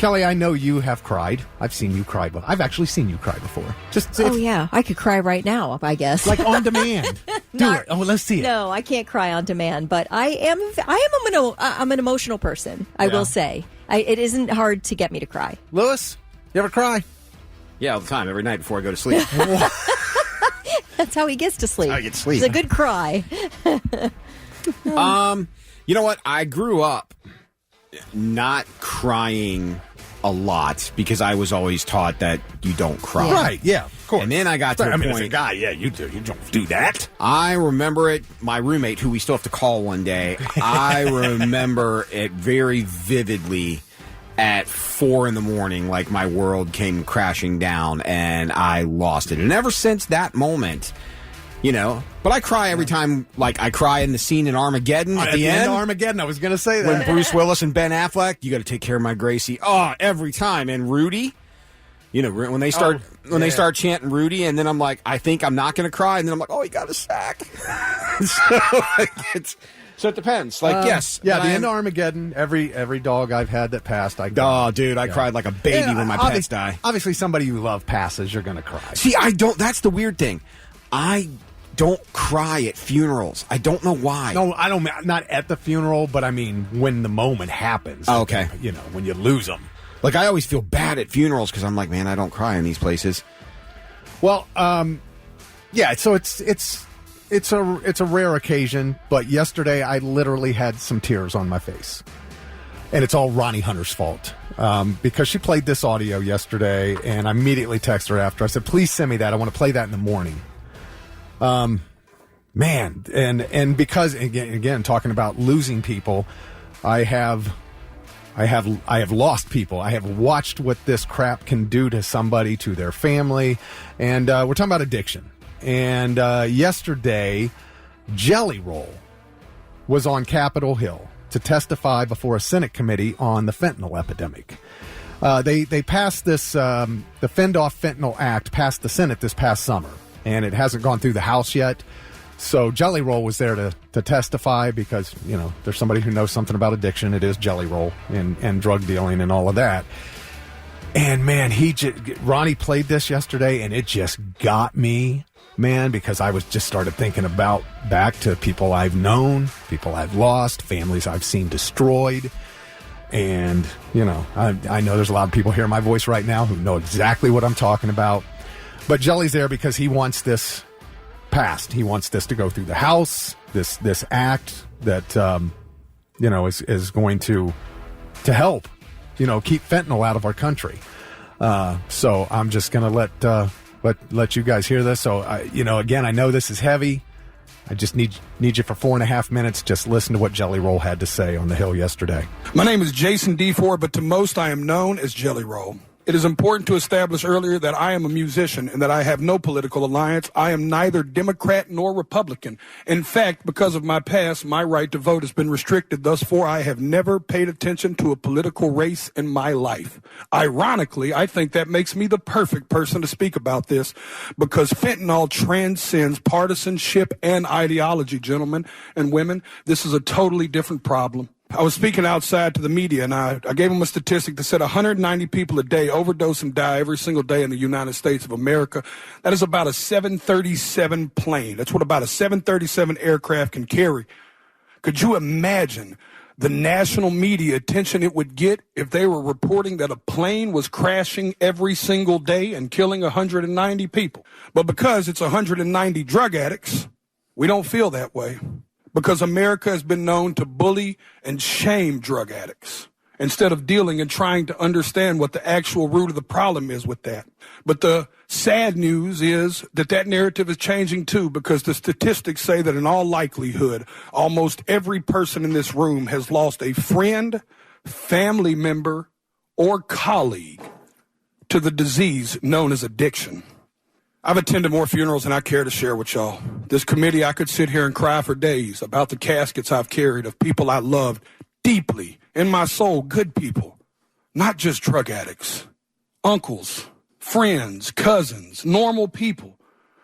Kelly, I know you have cried. I've seen you cry, but I've actually seen you cry before. Yeah, I could cry right now, I guess. Like on demand. Do it. Oh, let's see it. No, I can't cry on demand, but I'm an emotional person. I will say it isn't hard to get me to cry. Lewis, you ever cry? Yeah, all the time, every night before I go to sleep. That's how he gets to sleep. I get to sleep. It's a good cry. You know what? I grew up not crying a lot because I was always taught that you don't cry. Yeah. Right, yeah, of course. And then I got to a point. As a guy, you do. You don't do that. I remember it, my roommate, who we still have to call one day, I remember it very vividly at 4 a.m, like my world came crashing down and I lost it. And ever since that moment, but I cry every time, like I cry in the scene in Armageddon at the end of Armageddon, I was going to say that. When Bruce Willis and Ben Affleck, you got to take care of my Gracie. Oh, every time. And Rudy, when they start chanting Rudy, and then I'm like, I think I'm not going to cry, and then I'm like, oh, he got a sack. So it depends. Like, yes. Yeah, the end of Armageddon, every dog I've had that passed, I cried. Oh, dude, I cried like a baby when my pets die. Obviously, somebody you love passes, you're going to cry. See, I don't. That's the weird thing. I don't cry at funerals. I don't know why. No, I don't. Not at the funeral, but I mean when the moment happens. Oh, okay. When you lose them. Like I always feel bad at funerals because I'm like, man, I don't cry in these places. Well, yeah. So it's a rare occasion, but yesterday I literally had some tears on my face, and it's all Ronnie Hunter's fault because she played this audio yesterday, and I immediately texted her after. I said, "Please send me that. I want to play that in the morning." Man, and because again talking about losing people, I have lost people. I have watched what this crap can do to somebody, to their family, and we're talking about addiction. And yesterday, Jelly Roll was on Capitol Hill to testify before a Senate committee on the fentanyl epidemic. They passed this the Fend Off Fentanyl Act passed the Senate this past summer, and it hasn't gone through the House yet. So Jelly Roll was there to testify because, there's somebody who knows something about addiction. It is Jelly Roll and drug dealing and all of that. And, man, Ronnie played this yesterday, and it just got me, man, because I was just started thinking about back to people I've known, people I've lost, families I've seen destroyed. And, I know there's a lot of people hearing my voice right now who know exactly what I'm talking about. But Jelly's there because he wants this passed. He wants this to go through the House, this act that, is going to help, keep fentanyl out of our country. So I'm just going to let you guys hear this. So, again, I know this is heavy. I just need you for 4.5 minutes. Just listen to what Jelly Roll had to say on the Hill yesterday. My name is Jason D4, but to most I am known as Jelly Roll. It is important to establish earlier that I am a musician and that I have no political alliance. I am neither Democrat nor Republican. In fact, because of my past, my right to vote has been restricted. Thus far, I have never paid attention to a political race in my life. Ironically, I think that makes me the perfect person to speak about this because fentanyl transcends partisanship and ideology, gentlemen and women. This is a totally different problem. I was speaking outside to the media, and I gave them a statistic that said 190 people a day overdose and die every single day in the United States of America. That is about a 737 plane. That's what about a 737 aircraft can carry. Could you imagine the national media attention it would get if they were reporting that a plane was crashing every single day and killing 190 people? But because it's 190 drug addicts, we don't feel that way. Because America has been known to bully and shame drug addicts instead of dealing and trying to understand what the actual root of the problem is with that. But the sad news is that narrative is changing too, because the statistics say that in all likelihood, almost every person in this room has lost a friend, family member, or colleague to the disease known as addiction. I've attended more funerals than I care to share with y'all. This committee, I could sit here and cry for days about the caskets I've carried of people I loved deeply in my soul, good people, not just drug addicts, uncles, friends, cousins, normal people.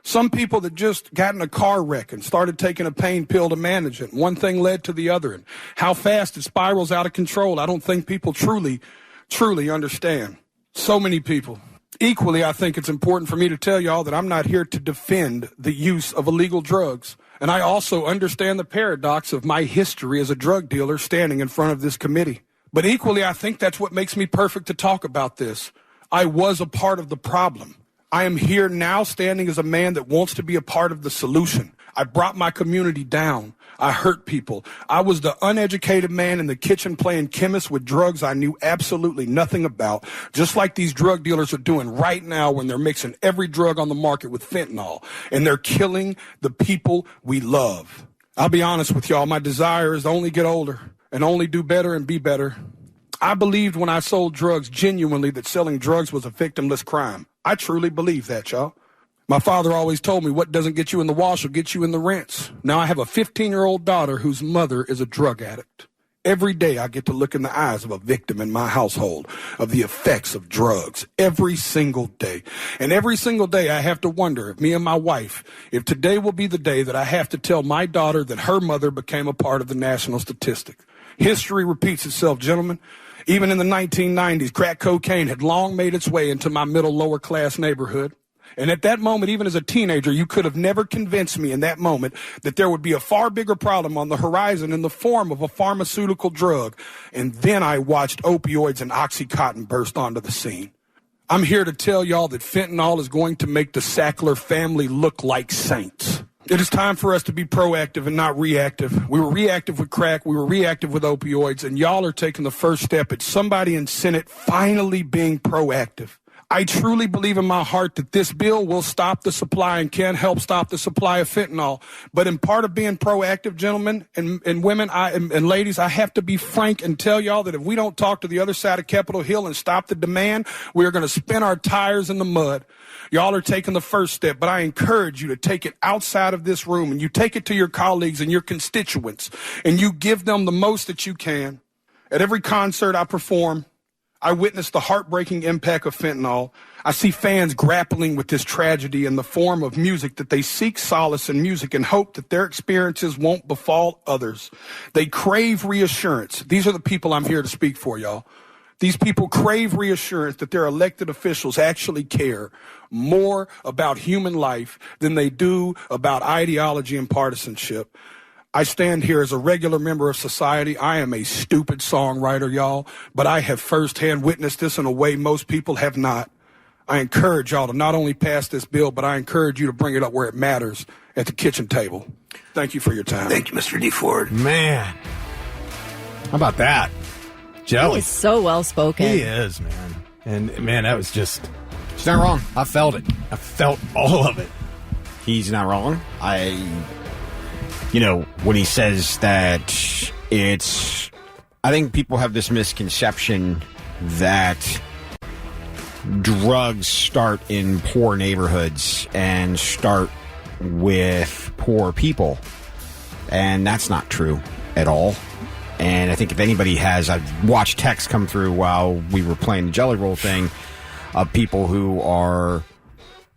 Some people that just got in a car wreck and started taking a pain pill to manage it. One thing led to the other. And how fast it spirals out of control, I don't think people truly truly understand. So many people. Equally, I think it's important for me to tell y'all that I'm not here to defend the use of illegal drugs. And I also understand the paradox of my history as a drug dealer standing in front of this committee. But equally, I think that's what makes me perfect to talk about this. I was a part of the problem. I am here now standing as a man that wants to be a part of the solution. I brought my community down. I hurt people. I was the uneducated man in the kitchen playing chemist with drugs I knew absolutely nothing about, just like these drug dealers are doing right now when they're mixing every drug on the market with fentanyl, and they're killing the people we love. I'll be honest with y'all, my desire is to only get older and only do better and be better. I believed when I sold drugs genuinely that selling drugs was a victimless crime. I truly believe that, y'all. My father always told me what doesn't get you in the wash will get you in the rinse. Now I have a 15-year-old daughter whose mother is a drug addict. Every day I get to look in the eyes of a victim in my household of the effects of drugs. Every single day. And every single day I have to wonder, me and my wife, if today will be the day that I have to tell my daughter that her mother became a part of the national statistic. History repeats itself, gentlemen. Even in the 1990s, crack cocaine had long made its way into my middle lower class neighborhood. And at that moment, even as a teenager, you could have never convinced me in that moment that there would be a far bigger problem on the horizon in the form of a pharmaceutical drug. And then I watched opioids and Oxycontin burst onto the scene. I'm here to tell y'all that fentanyl is going to make the Sackler family look like saints. It is time for us to be proactive and not reactive. We were reactive with crack. We were reactive with opioids. And y'all are taking the first step at somebody in Senate finally being proactive. I truly believe in my heart that this bill will stop the supply and can help stop the supply of fentanyl. But in part of being proactive, gentlemen and women and ladies, I have to be frank and tell y'all that if we don't talk to the other side of Capitol Hill and stop the demand, we are going to spin our tires in the mud. Y'all are taking the first step, but I encourage you to take it outside of this room and you take it to your colleagues and your constituents and you give them the most that you can. At every concert I perform, I witness the heartbreaking impact of fentanyl. I see fans grappling with this tragedy in the form of music that they seek solace in music and hope that their experiences won't befall others. They crave reassurance. These are the people I'm here to speak for, y'all. These people crave reassurance that their elected officials actually care more about human life than they do about ideology and partisanship. I stand here as a regular member of society. I am a stupid songwriter, y'all, but I have firsthand witnessed this in a way most people have not. I encourage y'all to not only pass this bill, but I encourage you to bring it up where it matters, at the kitchen table. Thank you for your time. Thank you, Mr. D. Ford. Man. How about that? Jelly. He is so well spoken. He is, man. And, man, that was just... He's not wrong. I felt it. I felt all of it. He's not wrong. You know, when he says that it's... I think people have this misconception that drugs start in poor neighborhoods and start with poor people. And that's not true at all. And I think if anybody has... I've watched texts come through while we were playing the Jelly Roll thing of people who are...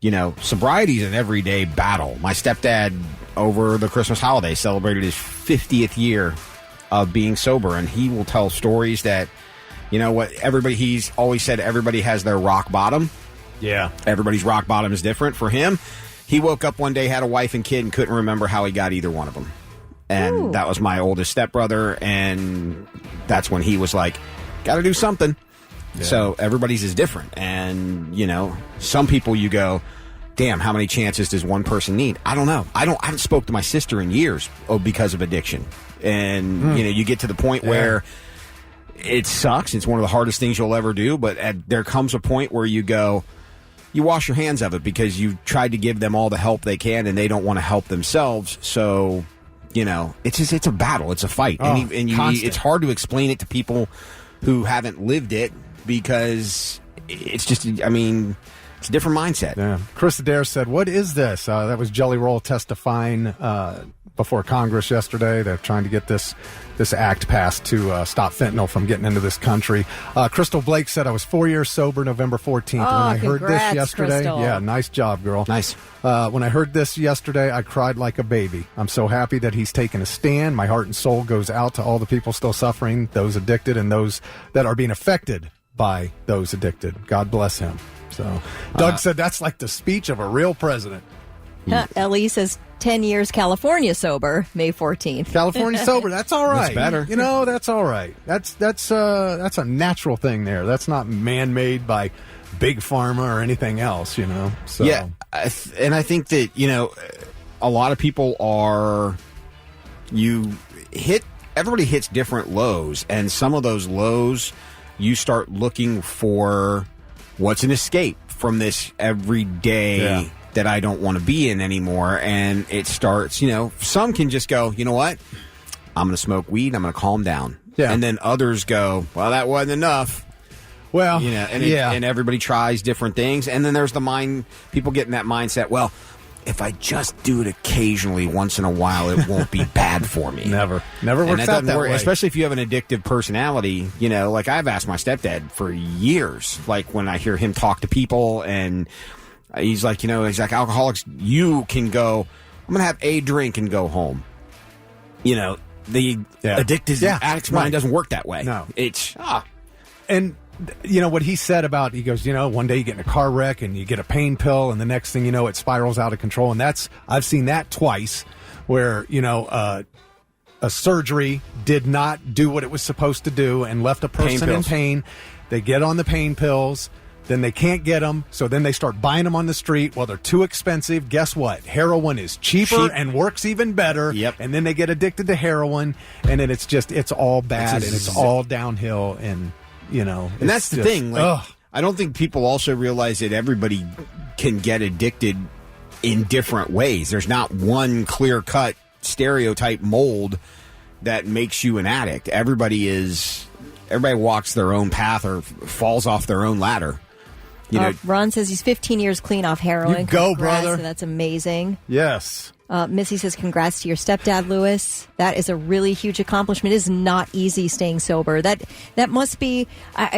You know, sobriety is an everyday battle. My stepdad, over the Christmas holiday, celebrated his 50th year of being sober, and he will tell stories that, you know what, he's always said everybody has their rock bottom. Yeah. Everybody's rock bottom is different. For him, he woke up one day, had a wife and kid, and couldn't remember how he got either one of them. And Ooh. That was my oldest stepbrother, and that's when he was like, got to do something. Yeah. So everybody's is different. And, you know, some people you go, damn, how many chances does one person need? I don't know. I haven't spoke to my sister in years because of addiction. And, you know, you get to the point where it sucks. It's one of the hardest things you'll ever do. But there comes a point where you go, you wash your hands of it because you've tried to give them all the help they can and they don't want to help themselves. So, you know, it's a battle. It's a fight. And it's hard to explain it to people who haven't lived it because it's just, I mean... It's a different mindset. Yeah. Chris Adair said, what is this? That was Jelly Roll testifying before Congress yesterday. They're trying to get this act passed to stop fentanyl from getting into this country. Crystal Blake said, I was 4 years sober November 14th. When I heard this yesterday. Crystal. Yeah, nice job, girl. Nice. When I heard this yesterday, I cried like a baby. I'm so happy that he's taken a stand. My heart and soul goes out to all the people still suffering, those addicted, and those that are being affected by those addicted. God bless him. So Doug said that's like the speech of a real president. Ellie says 10 years California sober, May 14th. California sober, that's all right. That's better. You know, that's all right. That's a natural thing there. That's not man-made by big pharma or anything else, you know. So yeah, and I think that, you know, a lot of people everybody hits different lows, and some of those lows you start looking for what's an escape from this everyday that I don't want to be in anymore. And it starts, you know, some can just go, you know what? I'm going to smoke weed. I'm going to calm down. Yeah. And then others go, well, that wasn't enough. Well, You know, and everybody tries different things. And then there's people get in that mindset, well, if I just do it occasionally once in a while, it won't be bad for me. Never And works out that way. Especially if you have an addictive personality. You know, like I've asked my stepdad for years, like when I hear him talk to people, and he's like, you know, he's like, alcoholics, you can go, I'm going to have a drink and go home. You know, the addicted addict's mind doesn't work that way. No. It's, And, you know, what he said about, he goes, you know, one day you get in a car wreck and you get a pain pill, and the next thing you know, it spirals out of control. And I've seen that twice where, you know, a surgery did not do what it was supposed to do and left a person in pain. They get on the pain pills. Then they can't get them, so then they start buying them on the street. Well, they're too expensive. Guess what? Heroin is cheaper and works even better. Yep. And then they get addicted to heroin, and then it's all bad, and it's all downhill, and, you know. And that's the thing. Like, I don't think people also realize that everybody can get addicted in different ways. There's not one clear-cut stereotype mold that makes you an addict. Everybody walks their own path or falls off their own ladder. You know, Ron says he's 15 years clean off heroin. You go, Congrats, brother. That's amazing. Yes. Missy says, congrats to your stepdad, Lewis. That is a really huge accomplishment. It is not easy staying sober. That must be,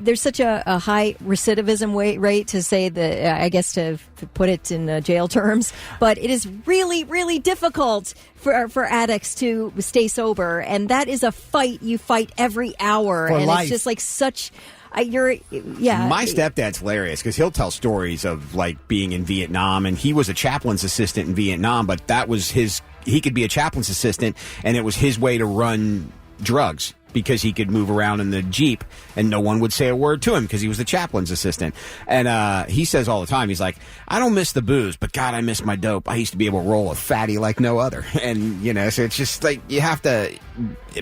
there's such a high recidivism rate to say that, I guess to put it in jail terms, but it is really, really difficult for addicts to stay sober. And that is a fight you fight every hour. For and life. It's just like such... my stepdad's hilarious because he'll tell stories of like being in Vietnam, and he was a chaplain's assistant in Vietnam, but that was he could be a chaplain's assistant, and it was his way to run drugs because he could move around in the Jeep and no one would say a word to him because he was the chaplain's assistant. And he says all the time, he's like, I don't miss the booze, but God, I miss my dope. I used to be able to roll a fatty like no other. And, you know, so it's just like you have to,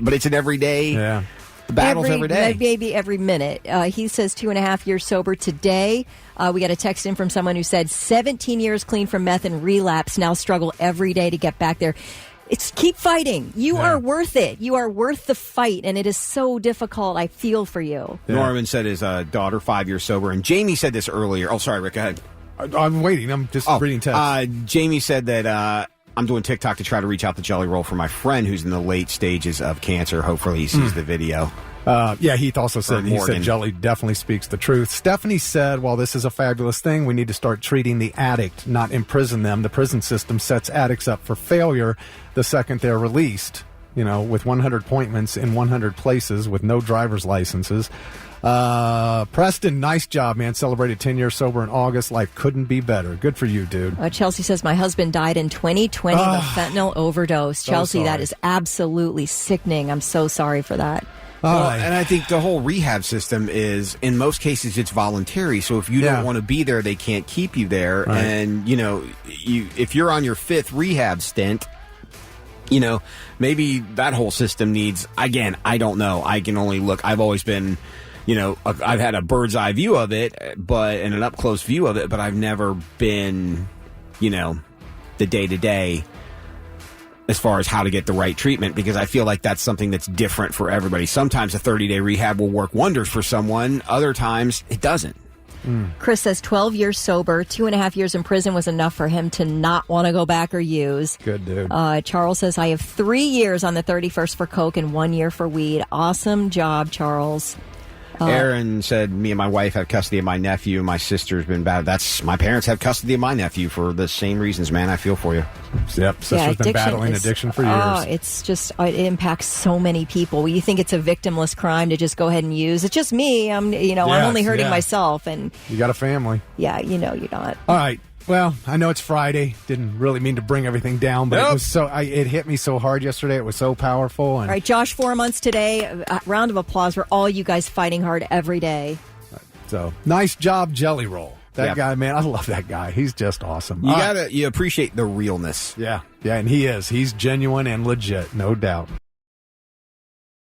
but it's an everyday. Yeah. Battles every day. Maybe every minute. He says 2.5 years sober today. We got a text in from someone who said 17 years clean from meth and relapse, now struggle every day to get back there. It's keep fighting. You are worth it. You are worth the fight, and it is so difficult. I feel for you. Yeah. Norman said his daughter 5 years sober, and Jamie said this earlier. Oh, sorry, Rick, go ahead. I'm waiting. I'm just reading text. Jamie said that I'm doing TikTok to try to reach out to Jelly Roll for my friend who's in the late stages of cancer. Hopefully he sees the video. Heath also said, he said Jelly definitely speaks the truth. Stephanie said, while this is a fabulous thing, we need to start treating the addict, not imprison them. The prison system sets addicts up for failure the second they're released, you know, with 100 appointments in 100 places with no driver's licenses. Preston, nice job, man. Celebrated 10 years sober in August. Life couldn't be better. Good for you, dude. Chelsea says, my husband died in 2020 of a fentanyl overdose. So Chelsea, sorry. that is absolutely sickening. I'm so sorry for that. Well, and I think the whole rehab system is, in most cases, it's voluntary. So if you don't want to be there, they can't keep you there. Right. And, you know, if you're on your 5th rehab stint, you know, maybe that whole system needs, again, I don't know. I can only look. I've always been, you know, I've had a bird's eye view of it, and an up close view of it, but I've never been, you know, the day-to-day as far as how to get the right treatment, because I feel like that's something that's different for everybody. Sometimes a 30-day rehab will work wonders for someone. Other times, it doesn't. Chris says 12 years sober, 2.5 years in prison was enough for him to not want to go back or use. Good dude. Charles says, I have 3 years on the 31st for coke and 1 year for weed. Awesome job, Charles. Aaron said, me and my wife have custody of my nephew. My sister's been bad. My parents have custody of my nephew for the same reasons, man. I feel for you. Yep, sister's been battling addiction for years. Oh, it's just, it impacts so many people. You think it's a victimless crime to just go ahead and use. It's just me. I'm only hurting myself. And you got a family. Yeah, you're not. All right. Well, I know it's Friday. Didn't really mean to bring everything down, but it was it hit me so hard yesterday. It was so powerful. And all right, Josh, 4 months today. A round of applause for all you guys fighting hard every day. So nice job, Jelly Roll. That guy, man, I love that guy. He's just awesome. You appreciate the realness. Yeah, and he is. He's genuine and legit, no doubt.